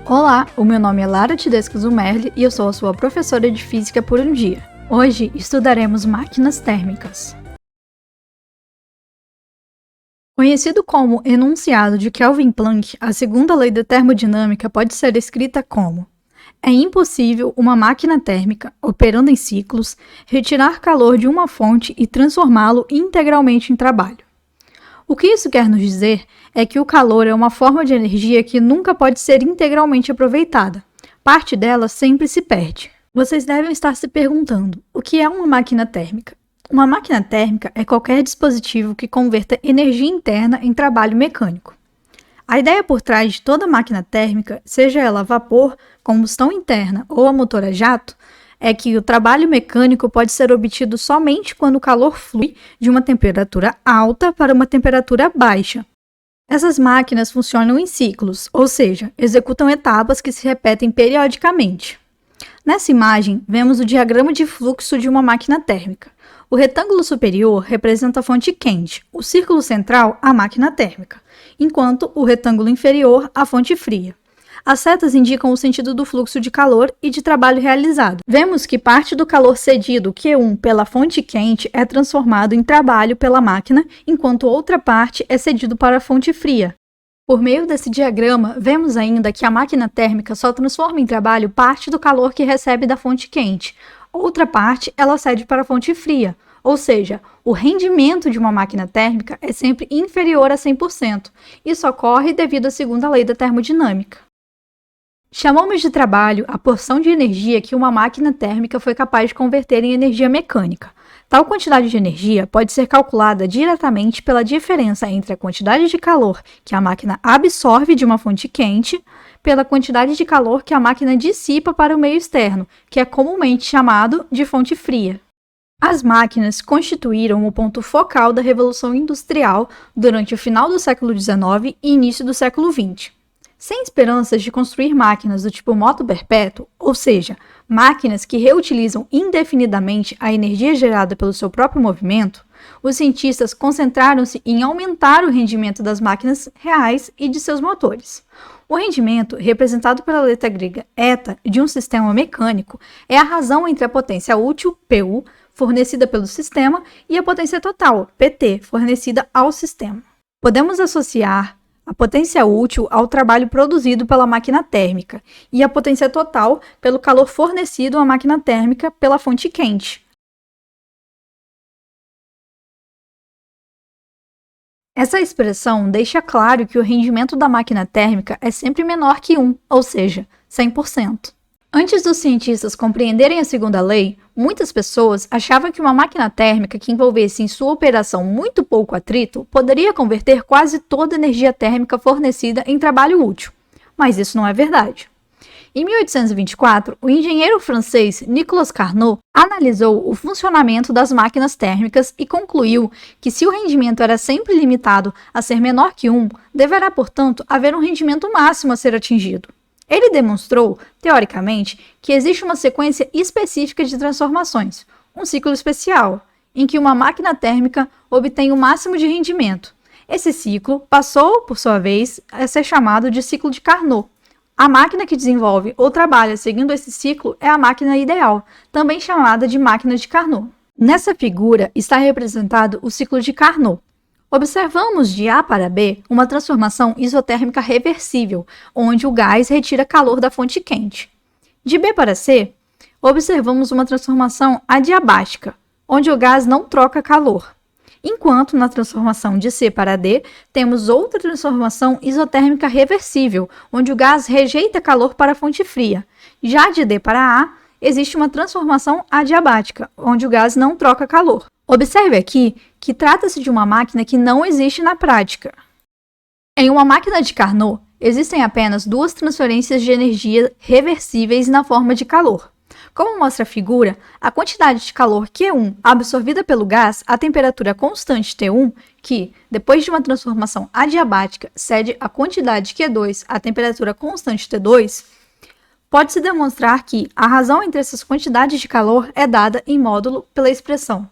Olá, o meu nome é Lara Tedesco Zumerli e eu sou a sua professora de Física por um dia. Hoje estudaremos máquinas térmicas. Conhecido como enunciado de Kelvin Planck, a segunda lei da termodinâmica pode ser escrita como: é impossível uma máquina térmica, operando em ciclos, retirar calor de uma fonte e transformá-lo integralmente em trabalho. O que isso quer nos dizer é que o calor é uma forma de energia que nunca pode ser integralmente aproveitada. Parte dela sempre se perde. Vocês devem estar se perguntando: o que é uma máquina térmica? Uma máquina térmica é qualquer dispositivo que converta energia interna em trabalho mecânico. A ideia por trás de toda máquina térmica, seja ela a vapor, combustão interna ou a motor a jato, é que o trabalho mecânico pode ser obtido somente quando o calor flui de uma temperatura alta para uma temperatura baixa. Essas máquinas funcionam em ciclos, ou seja, executam etapas que se repetem periodicamente. Nessa imagem, vemos o diagrama de fluxo de uma máquina térmica. O retângulo superior representa a fonte quente, o círculo central a máquina térmica, enquanto o retângulo inferior a fonte fria. As setas indicam o sentido do fluxo de calor e de trabalho realizado. Vemos que parte do calor cedido Q1 pela fonte quente é transformado em trabalho pela máquina, enquanto outra parte é cedido para a fonte fria. Por meio desse diagrama, vemos ainda que a máquina térmica só transforma em trabalho parte do calor que recebe da fonte quente. Outra parte ela cede para a fonte fria, ou seja, o rendimento de uma máquina térmica é sempre inferior a 100%. Isso ocorre devido à segunda lei da termodinâmica. Chamamos de trabalho a porção de energia que uma máquina térmica foi capaz de converter em energia mecânica. Tal quantidade de energia pode ser calculada diretamente pela diferença entre a quantidade de calor que a máquina absorve de uma fonte quente pela quantidade de calor que a máquina dissipa para o meio externo, que é comumente chamado de fonte fria. As máquinas constituíram o ponto focal da Revolução Industrial durante o final do século XIX e início do século XX. Sem esperanças de construir máquinas do tipo moto perpétuo, ou seja, máquinas que reutilizam indefinidamente a energia gerada pelo seu próprio movimento, os cientistas concentraram-se em aumentar o rendimento das máquinas reais e de seus motores. O rendimento, representado pela letra grega eta de um sistema mecânico, é a razão entre a potência útil, PU, fornecida pelo sistema, e a potência total, PT, fornecida ao sistema. Podemos associar a potência útil ao trabalho produzido pela máquina térmica e a potência total pelo calor fornecido à máquina térmica pela fonte quente. Essa expressão deixa claro que o rendimento da máquina térmica é sempre menor que 1, ou seja, 100%. Antes dos cientistas compreenderem a segunda lei, muitas pessoas achavam que uma máquina térmica que envolvesse em sua operação muito pouco atrito poderia converter quase toda a energia térmica fornecida em trabalho útil. Mas isso não é verdade. Em 1824, o engenheiro francês Nicolas Carnot analisou o funcionamento das máquinas térmicas e concluiu que se o rendimento era sempre limitado a ser menor que 1, deverá, portanto, haver um rendimento máximo a ser atingido. Ele demonstrou, teoricamente, que existe uma sequência específica de transformações, um ciclo especial, em que uma máquina térmica obtém o máximo de rendimento. Esse ciclo passou, por sua vez, a ser chamado de ciclo de Carnot. A máquina que desenvolve ou trabalha seguindo esse ciclo é a máquina ideal, também chamada de máquina de Carnot. Nessa figura está representado o ciclo de Carnot. Observamos de A para B uma transformação isotérmica reversível, onde o gás retira calor da fonte quente. De B para C, observamos uma transformação adiabática, onde o gás não troca calor. Enquanto na transformação de C para D, temos outra transformação isotérmica reversível, onde o gás rejeita calor para a fonte fria. Já de D para A, existe uma transformação adiabática, onde o gás não troca calor. Observe aqui que trata-se de uma máquina que não existe na prática. Em uma máquina de Carnot, existem apenas duas transferências de energia reversíveis na forma de calor. Como mostra a figura, a quantidade de calor Q1 absorvida pelo gás à temperatura constante T1, que, depois de uma transformação adiabática, cede a quantidade Q2 à temperatura constante T2, pode-se demonstrar que a razão entre essas quantidades de calor é dada em módulo pela expressão.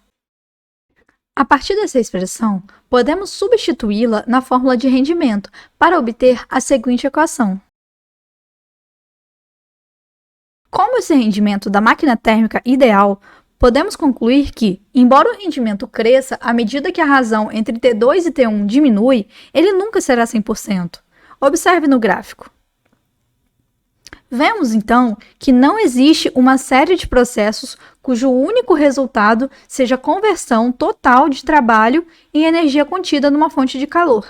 A partir dessa expressão, podemos substituí-la na fórmula de rendimento para obter a seguinte equação. Como esse rendimento da máquina térmica ideal, podemos concluir que, embora o rendimento cresça à medida que a razão entre T2 e T1 diminui, ele nunca será 100%. Observe no gráfico. Vemos, então, que não existe uma série de processos cujo único resultado seja a conversão total de trabalho em energia contida numa fonte de calor.